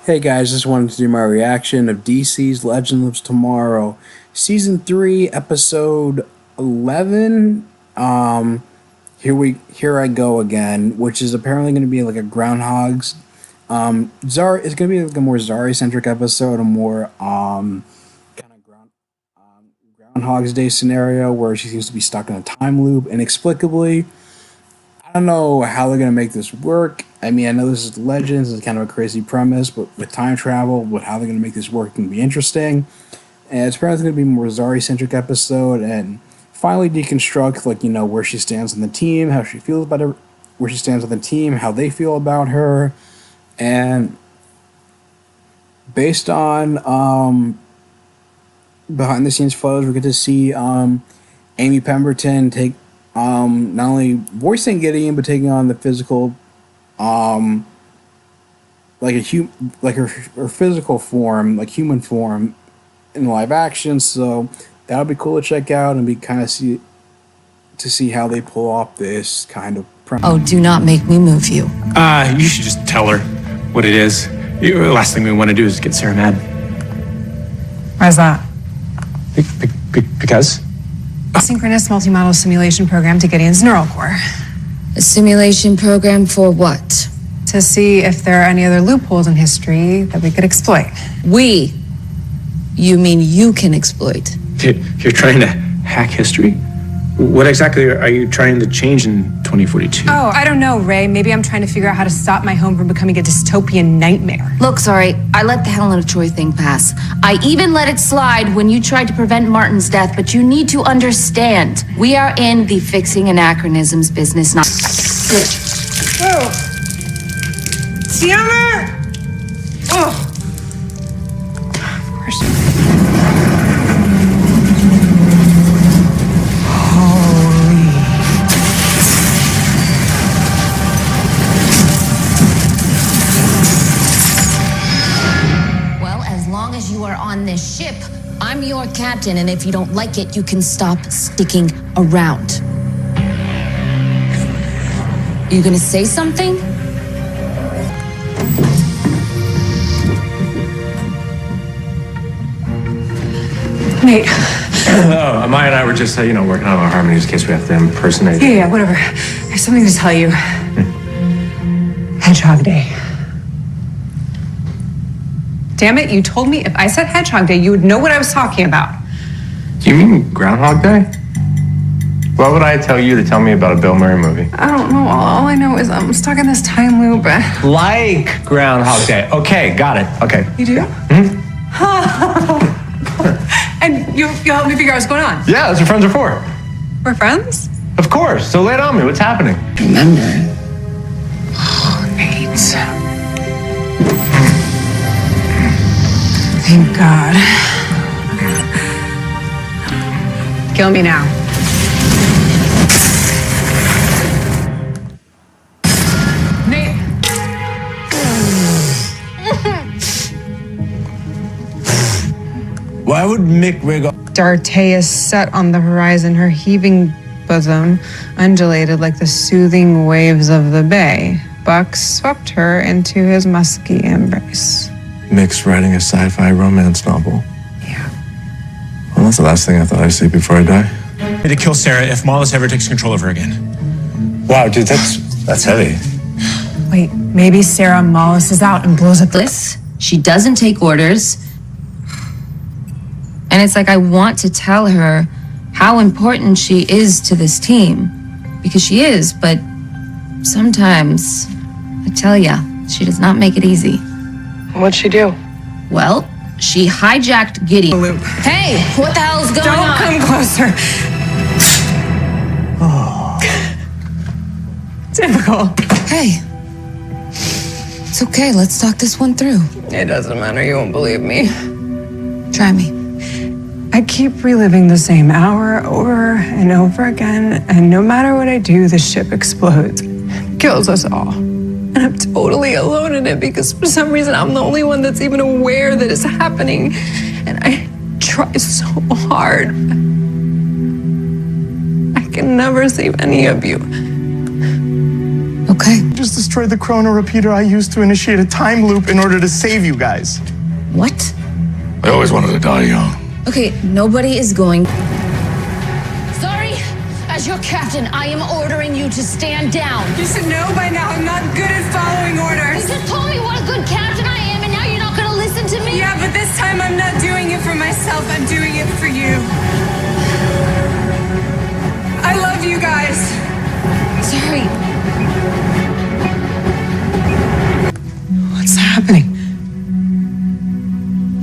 Hey guys, just wanted to do my reaction of DC's Legend Lives Tomorrow, Season 3, Episode 11. Here I go again, which is apparently going to be like a Groundhog's. Zara is going to be like a more Zari-centric episode, a more kind of Groundhog's Day scenario where she seems to be stuck in a time loop inexplicably. I don't know how they're gonna make this work. I mean, I know this is Legends, it's kind of a crazy premise, but with time travel, with how they're gonna make this work can be interesting. And it's probably gonna be a more Zari-centric episode, and finally deconstruct, like, where she stands on the team, how she feels about her, where she stands on the team, how they feel about her, and based on behind the scenes photos, we get to see Amy Pemberton take not only voicing Gideon but taking on the physical, like her physical form, like human form, in live action. So that'll be cool to check out and be kind of see how they pull off this kind of premise. Oh, do not make me move you. You should just tell her what it is. The last thing we want to do is get Sarah mad. Why's that? Because? A synchronous multimodal simulation program to Gideon's neural core. A simulation program for what? To see if there are any other loopholes in history that we could exploit. We? You mean you can exploit? You're trying to hack history? What exactly are you trying to change in 2042? Oh, I don't know, Ray. Maybe I'm trying to figure out how to stop my home from becoming a dystopian nightmare. Look, sorry, I let the Helen of Troy thing pass. I even let it slide when you tried to prevent Martin's death, but you need to understand, we are in the fixing anachronisms business, not... Whoa! Damn it! Oh! On this ship, I'm your captain, and if you don't like it, you can stop sticking around. You gonna say something? Nate. Maya and I were just, working on our harmonies in case we have to impersonate. Yeah, whatever. I have something to tell you. Hedgehog Day. Damn it, you told me if I said Hedgehog Day, you would know what I was talking about. Do you mean Groundhog Day? Why would I tell you to tell me about a Bill Murray movie? I don't know. All I know is I'm stuck in this time loop. Like Groundhog Day. Okay, got it. Okay. You do? Yeah. Mm-hmm. And you help me figure out what's going on? Yeah, that's what friends are for. We're friends? Of course. So lay it on me. What's happening? Remember. Oh, Nate. Thank God. Kill me now. Nate. Why would Mick rig up? Darteis set on the horizon, her heaving bosom undulated like the soothing waves of the bay. Buck swept her into his musky embrace. Mick's writing a sci-fi romance novel. Yeah. Well, that's the last thing I thought I'd see before I die. To kill Sarah if Mollis ever takes control of her again. Wow, dude, that's heavy. Wait, maybe Sarah Mollis is out and blows up This, she doesn't take orders. And it's like I want to tell her how important she is to this team. Because she is, but sometimes, I tell ya, she does not make it easy. What'd she do? Well, she hijacked Gideon. Hey, what the hell's going on? Don't come closer. Oh. Typical. Hey, it's okay. Let's talk this one through. It doesn't matter. You won't believe me. Try me. I keep reliving the same hour over and over again, and no matter what I do, the ship explodes. Kills us all. And I'm totally alone in it because for some reason I'm the only one that's even aware that it's happening. And I try so hard. I can never save any of you. Okay. You just destroyed the chrono repeater I used to initiate a time loop in order to save you guys. What? I always wanted to die young. Okay, nobody is going. Sorry, as your captain, I am ordering you to stand down. You should know by now I'm not good at following orders. You just told me what a good captain I am, and now you're not gonna listen to me? Yeah, but this time I'm not doing it for myself. I'm doing it for you. I love you guys. Sorry. What's happening?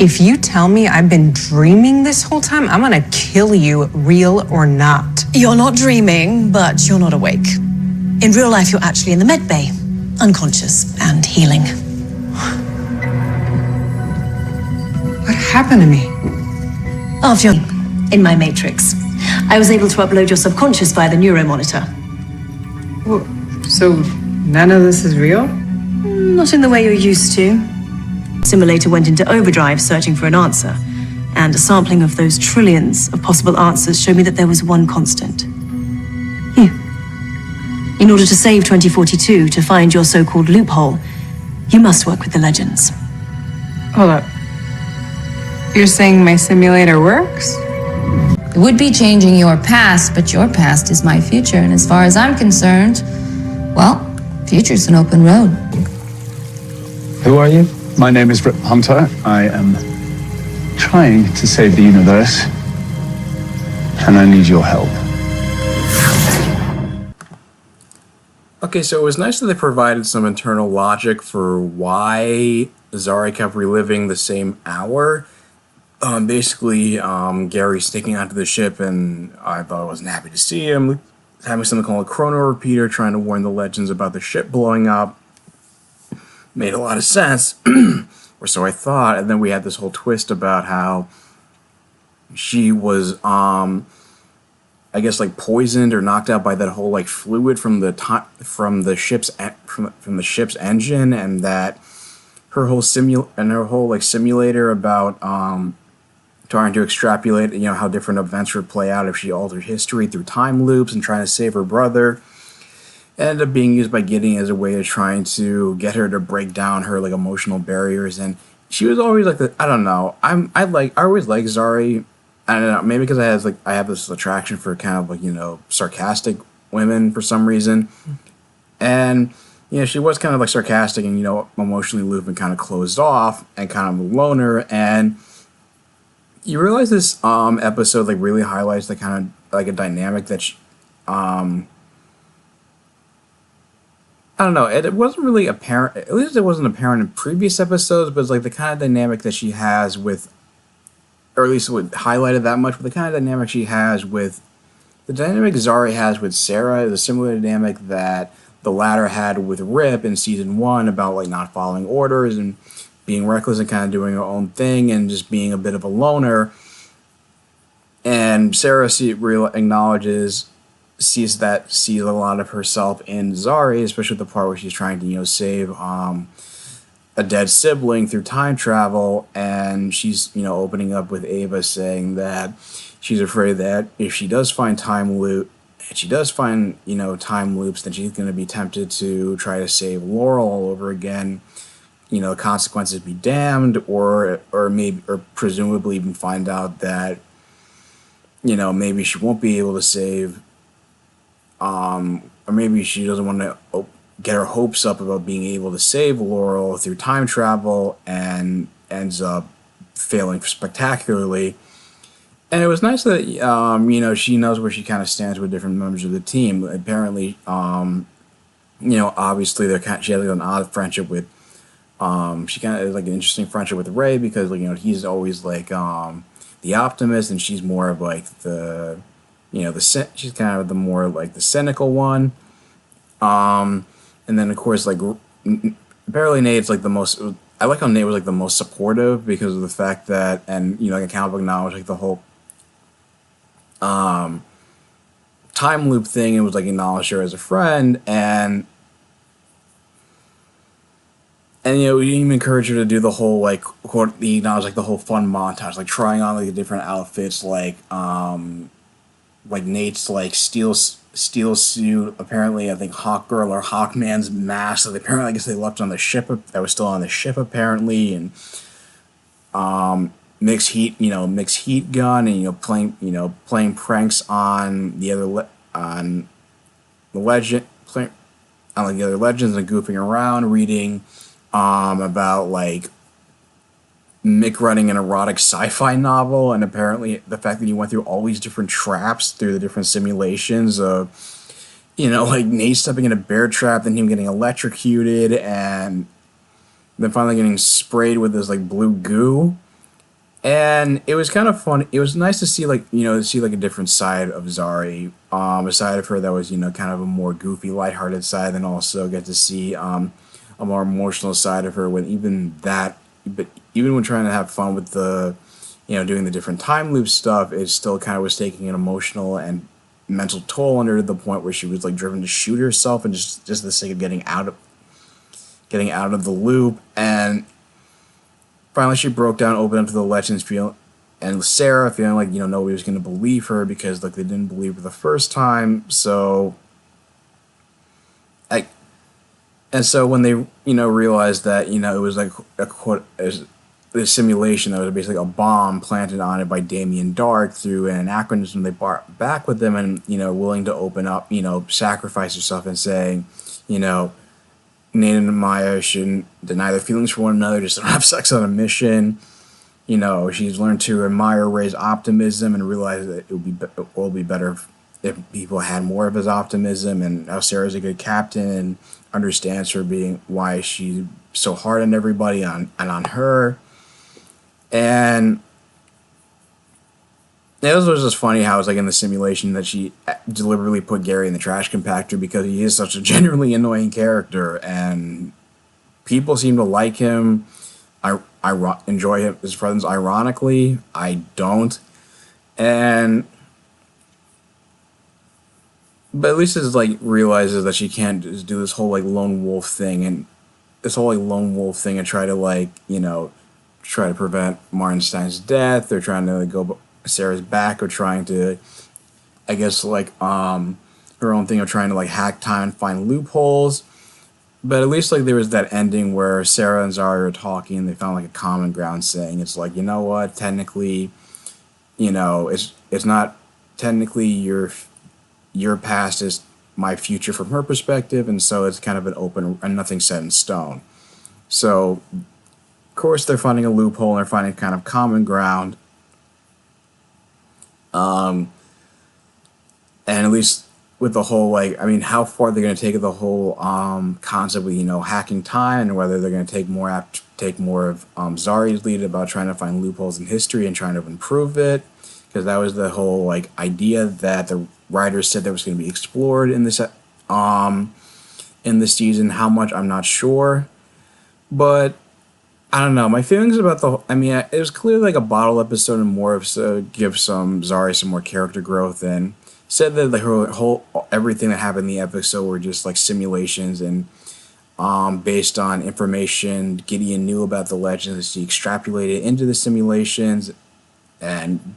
If you tell me I've been dreaming this whole time, I'm gonna kill you, real or not. You're not dreaming, but you're not awake. In real life, you're actually in the med bay, unconscious and healing. What happened to me? After you're in my matrix, I was able to upload your subconscious via the neuromonitor. So none of this is real? Not in the way you're used to. Simulator went into overdrive searching for an answer, and a sampling of those trillions of possible answers showed me that there was one constant. You. In order to save 2042, to find your so-called loophole, you must work with the legends. Hold up. You're saying my simulator works? It would be changing your past, but your past is my future. And as far as I'm concerned, well, future's an open road. Who are you? My name is Rip Hunter. I am trying to save the universe, and I need your help. Okay, so it was nice that they provided some internal logic for why Zari kept reliving the same hour. Basically, Gary sticking onto the ship, and I thought I wasn't happy to see him. Having something called a chrono repeater, trying to warn the legends about the ship blowing up. Made a lot of sense, or so I thought. And then we had this whole twist about how she was, I guess, like poisoned or knocked out by that whole like fluid from the ship's from the ship's engine, and that her whole simulator about trying to extrapolate, how different events would play out if she altered history through time loops and trying to save her brother. Ended up being used by Gideon as a way of trying to get her to break down her like emotional barriers, and she was always like I don't know. I always like Zari. I don't know, maybe because I have this attraction for kind of like sarcastic women for some reason, and she was kind of like sarcastic and emotionally aloof and kind of closed off and kind of a loner, and you realize this episode like really highlights the kind of like a dynamic that I don't know. It wasn't really apparent. At least it wasn't apparent in previous episodes. But it's like the kind of dynamic that she has with, or at least it would highlighted that much. But the kind of dynamic she has with, the dynamic Zari has with Sarah is a similar dynamic that the latter had with Rip in season 1 about like not following orders and being reckless and kind of doing her own thing and just being a bit of a loner. And Sarah sees a lot of herself in Zari, especially the part where she's trying to save a dead sibling through time travel, and she's opening up with Ava saying that she's afraid that if she does find time loops, then she's going to be tempted to try to save Laurel all over again. Consequences be damned, or presumably even find out that maybe she won't be able to save. Or maybe she doesn't want to get her hopes up about being able to save Laurel through time travel and ends up failing spectacularly. And it was nice that, she knows where she kind of stands with different members of the team. Apparently, obviously she has like an odd friendship with, she kind of has like an interesting friendship with Ray because, he's always like the optimist and she's more of like she's kind of the more like the cynical one, and then of course like apparently Nate's like the most. I like how Nate was like the most supportive because of the fact that, and like a comic book knowledge, like the whole time loop thing. It was like acknowledged her as a friend, and we even encourage her to do the whole like the whole fun montage, like trying on like the different outfits, like like Nate's like steel suit. Apparently, I think Hawkgirl or Hawkman's mask that apparently I guess they left on the ship that was still on the ship apparently, and mixed heat gun, and playing pranks on the on the legend playing on like the other legends and goofing around, reading about like Mick running an erotic sci-fi novel, and apparently the fact that he went through all these different traps through the different simulations of, like Nate stepping in a bear trap, then him getting electrocuted, and then finally getting sprayed with this like blue goo. And it was kind of fun. It was nice to see like a different side of Zari, a side of her that was kind of a more goofy, lighthearted side, and also get to see a more emotional side of her. When even when trying to have fun with the doing the different time loop stuff, it still kind of was taking an emotional and mental toll on her to the point where she was like driven to shoot herself, and just the sake of getting out of the loop. And finally, she broke down, opened up to the legends, and Sarah feeling like nobody was going to believe her because like they didn't believe her the first time. So, so when they realized that it was like a simulation that was basically a bomb planted on it by Damien Dark through an anachronism, they brought back with them, and willing to open up, sacrifice herself and saying, Nate and Maya shouldn't deny their feelings for one another, just don't have sex on a mission. She's learned to admire Ray's optimism and realize that it will be better if people had more of his optimism, and how Sarah's a good captain and understands her being why she's so hard on everybody and on her. And it was just funny how it's like in the simulation that she deliberately put Gary in the trash compactor because he is such a genuinely annoying character, and people seem to like him. I enjoy his presence. Ironically, I don't. But at least it's like realizes that she can't just do this whole like lone wolf thing and try to try to prevent Martinstein's death. They're trying to like, go Sarah's back, or trying to, I guess, like her own thing of trying to like hack time and find loopholes. But at least like there was that ending where Sarah and Zari are talking, and they found like a common ground, saying it's like, what, technically, it's not technically your past is my future from her perspective, and so it's kind of an open and nothing set in stone. So of course they're finding a loophole, and they're finding kind of common ground. And at least with the whole, how far they're going to take the whole concept with, hacking time, and whether they're going to take more of Zari's lead about trying to find loopholes in history and trying to improve it, because that was the whole idea that the writers said that was going to be explored in this season. How much, I'm not sure, but I don't know. My feelings about it was clearly like a bottle episode, and more of so give Zari some more character growth, and said that her everything that happened in the episode were just like simulations, and based on information Gideon knew about the legends, she extrapolated into the simulations and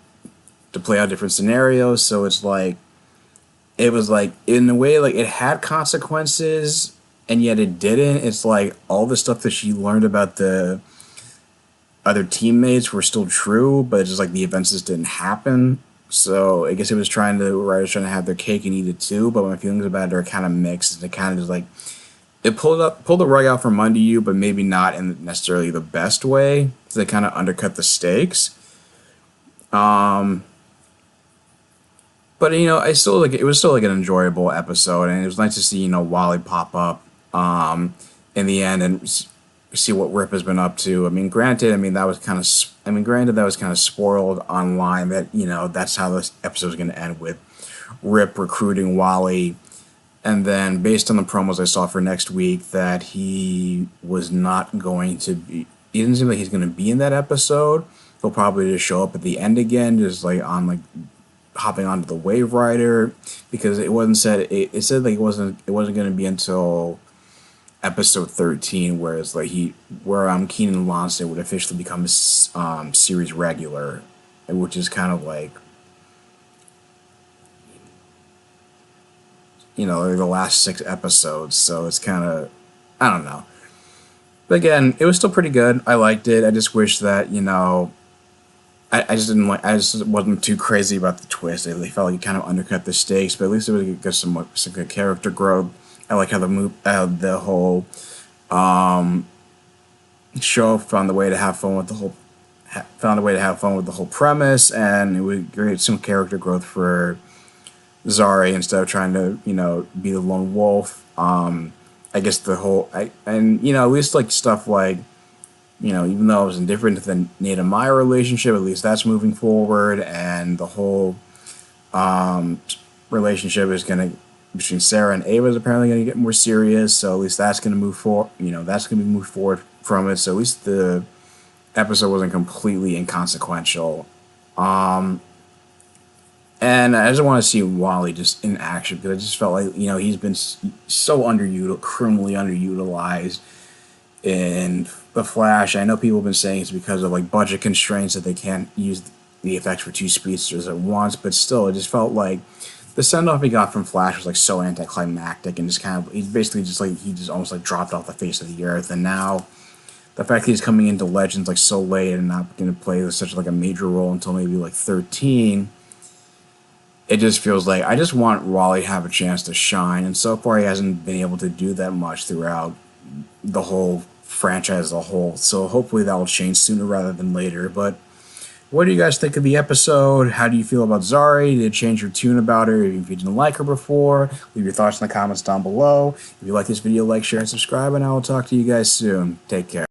to play out different scenarios. So it's like, it was like, in a way, like it had consequences, and yet it didn't. It's like all the stuff that she learned about the other teammates were still true, but it's just like the events just didn't happen. So I guess it was the writers trying to have their cake and eat it too. But my feelings about it are kind of mixed. And it kind of just like, it pulled the rug out from under you, but maybe not in necessarily the best way. So they kind of undercut the stakes. But I still like it was still like an enjoyable episode, and it was nice to see Wally pop up in the end and see what Rip has been up to. Granted that was kind of spoiled online that that's how this episode is going to end, with Rip recruiting Wally, and then based on the promos I saw for next week that he was not going to be. It doesn't seem like he's going to be in that episode. He'll probably just show up at the end again, just like on like hopping onto the Wave Rider, because it wasn't said. It said like it wasn't going to be until episode 13, whereas like Keenan Lonsdale would officially become a series regular, which is kind of like the last 6 episodes. So it's kind of, I don't know. But again, it was still pretty good. I liked it. I just wish that, I just didn't like. I just wasn't too crazy about the twist. They felt like it kind of undercut the stakes, but at least it would get some good character growth. I like how the whole show found a way to have fun with the whole premise, and it would create some character growth for Zari instead of trying to be the lone wolf. I guess at least like stuff like even though it was indifferent to the Nate and Maya relationship, at least that's moving forward, and the whole relationship is between Sarah and Ava is apparently gonna get more serious. So at least that's gonna move forward. That's gonna be moved forward from it. So at least the episode wasn't completely inconsequential. And I just want to see Wally just in action, because I just felt like he's been so criminally underutilized in the Flash. I know people have been saying it's because of like budget constraints that they can't use the effects for 2 speedsters at once, but still, it just felt like the send off he got from Flash was like so anticlimactic, and just kind of he just almost like dropped off the face of the earth. And now the fact that he's coming into Legends like so late and not going to play such like a major role until maybe like 13. It just feels like I just want Wally to have a chance to shine, and so far he hasn't been able to do that much throughout the whole franchise as a whole. So hopefully that will change sooner rather than later. But what do you guys think of the episode? How do you feel about Zari? Did it change your tune about her if you didn't like her before? Leave your thoughts in the comments down below. If you like this video, like, share, and subscribe, and I will talk to you guys soon. Take care.